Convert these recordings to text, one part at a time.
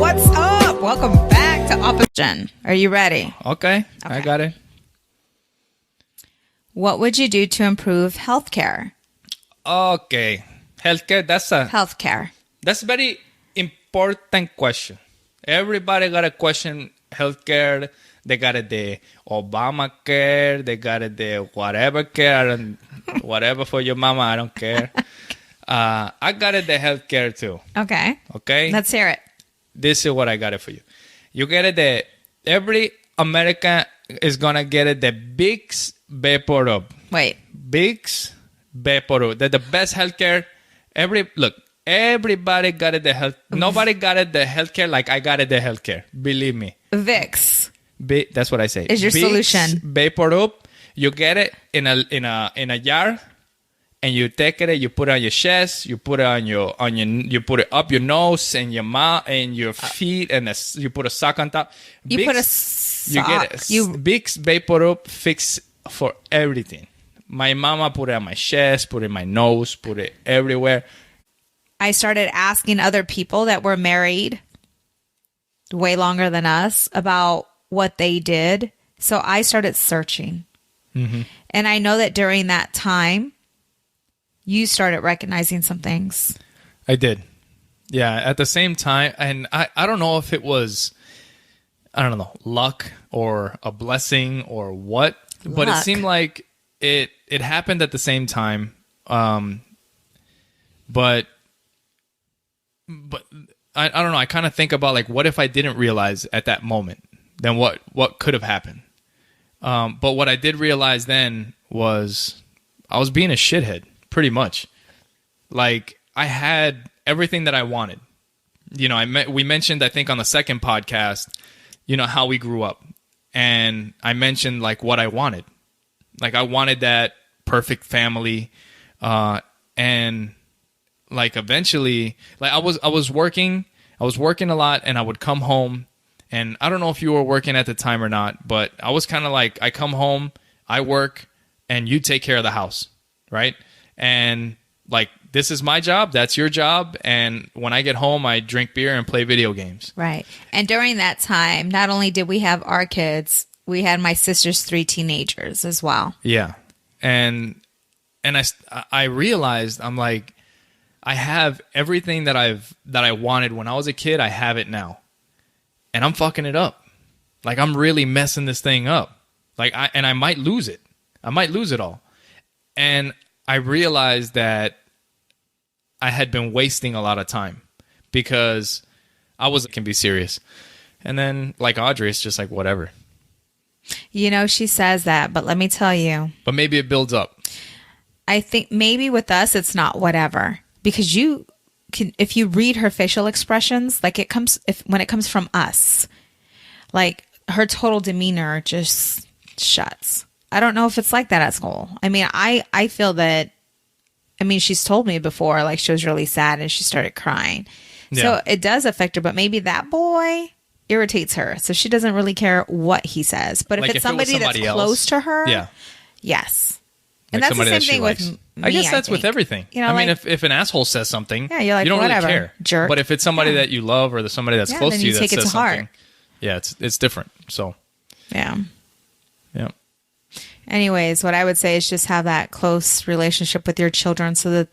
what's up? Welcome back to Opposition. Are you ready? Okay, I got it. What would you do to improve healthcare? Okay, healthcare. That's a very important question. Everybody got a question. Healthcare. They got it the Obamacare. They got it the whatever care. Whatever for your mama. I don't care. I got it the healthcare too. Okay. Okay. Let's hear it. This is what I got it for you. You get it the every American is gonna get it the Bix Vaporub. Wait. Bix Vaporub. They're the best healthcare. Everybody got it the health. Nobody got it the healthcare like I got it the healthcare. Believe me. Vicks. That's what I say. Is your Bix solution. Vaporub. You get it in a jar. And you take it, you put it on your chest, you put it on your, you put it up your nose and your mouth and your feet, and you put a sock on top. You Bix, put a sock. You get it. Bix Vaporub fix for everything. My mama put it on my chest, put it in my nose, put it everywhere. I started asking other people that were married way longer than us about what they did. So I started searching. Mm-hmm. And I know that during that time, you started recognizing some things. I did. Yeah, at the same time. And I don't know if it was, I don't know, luck or a blessing or what. Luck. But it seemed like it happened at the same time. But I don't know. I kind of think about like, what if I didn't realize at that moment? Then what could have happened? But what I did realize then was I was being a shithead. Pretty much. Like, I had everything that I wanted. You know, we mentioned, I think, on the second podcast, you know, how we grew up. And I mentioned, like, what I wanted. Like, I wanted that perfect family. And, like, eventually, like, I was working a lot, and I would come home. And I don't know if you were working at the time or not, but I was kind of like, I come home, I work, and you take care of the house, right? And like, this is my job, that's your job, and when I get home I drink beer and play video games. Right. And during that time, not only did we have our kids, we had my sister's 3 teenagers as well. Yeah. And I realized, I'm like, I have everything that I wanted when I was a kid. I have it now, and I'm fucking it up. Like, I'm really messing this thing up. Like, I might lose it. I might lose it all. And I realized that I had been wasting a lot of time because can be serious. And then, like Audrey, it's just like, whatever. You know, she says that, but let me tell you. But maybe it builds up. I think maybe with us, it's not whatever. Because you can, if you read her facial expressions, like when it comes from us, like her total demeanor just shuts. I don't know if it's like that at school. I mean, I feel that, I mean, she's told me before, like, she was really sad and she started crying. Yeah. So it does affect her, but maybe that boy irritates her. So she doesn't really care what he says. But if it's somebody that's close to her, yeah, yes. And like that's the same thing with me, I guess that's with everything. You know, I mean, if an asshole says something, yeah, you're like, you don't whatever, really care. Jerk. But if it's somebody that you love or somebody that's close to you that says something, yeah, it's different. So yeah. Yeah. Anyways, what I would say is just have that close relationship with your children so that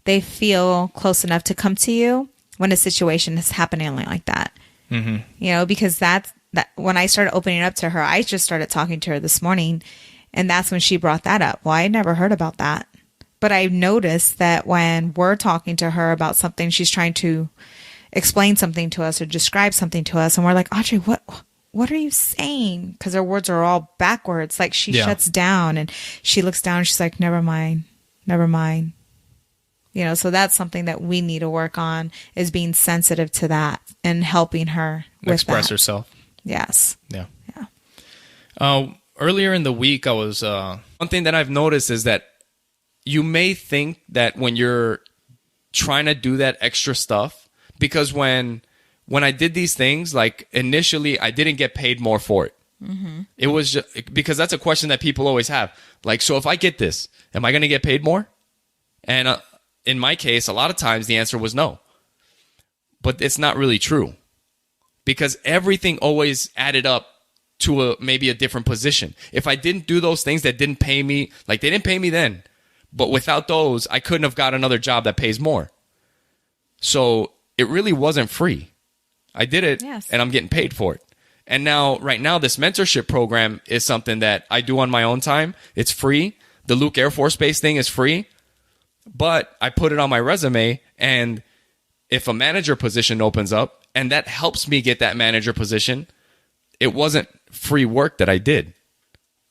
they feel close enough to come to you when a situation is happening like that. Mm-hmm. You know, because that when I started opening up to her, I just started talking to her this morning, and that's when she brought that up. Well, I never heard about that. But I noticed that when we're talking to her about something, she's trying to explain something to us or describe something to us, and we're like, Audrey, what are you saying? Because her words are all backwards. Like, she shuts down and she looks down and she's like, never mind. You know, so that's something that we need to work on, is being sensitive to that and helping her express herself. Yes. Yeah. Earlier in the week, I was one thing that I've noticed is that you may think that when you're trying to do that extra stuff, because when I did these things, like, initially I didn't get paid more for it. Mm-hmm. It was just because that's a question that people always have. Like, so if I get this, am I going to get paid more? And in my case, a lot of times the answer was no. but it's not really true because everything always added up to maybe a different position. If I didn't do those things that didn't pay me, like they didn't pay me then, but without those, I couldn't have got another job that pays more. So it really wasn't free. I did it and I'm getting paid for it. And now, right now, this mentorship program is something that I do on my own time. It's free. The Luke Air Force Base thing is free, but I put it on my resume. And if a manager position opens up and that helps me get that manager position, it wasn't free work that I did.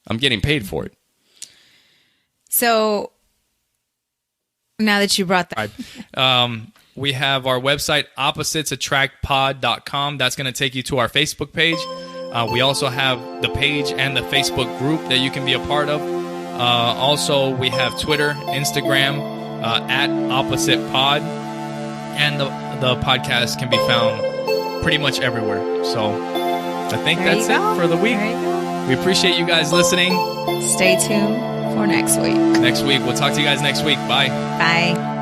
I'm getting paid for it. So now that you brought that, we have our website, oppositesattractpod.com. That's going to take you to our Facebook page. We also have the page and the Facebook group that you can be a part of. Also, we have Twitter, Instagram, at Opposite Pod. And the podcast can be found pretty much everywhere. So I think that's it for the week. We appreciate you guys listening. Stay tuned for next week. Next week. We'll talk to you guys next week. Bye. Bye.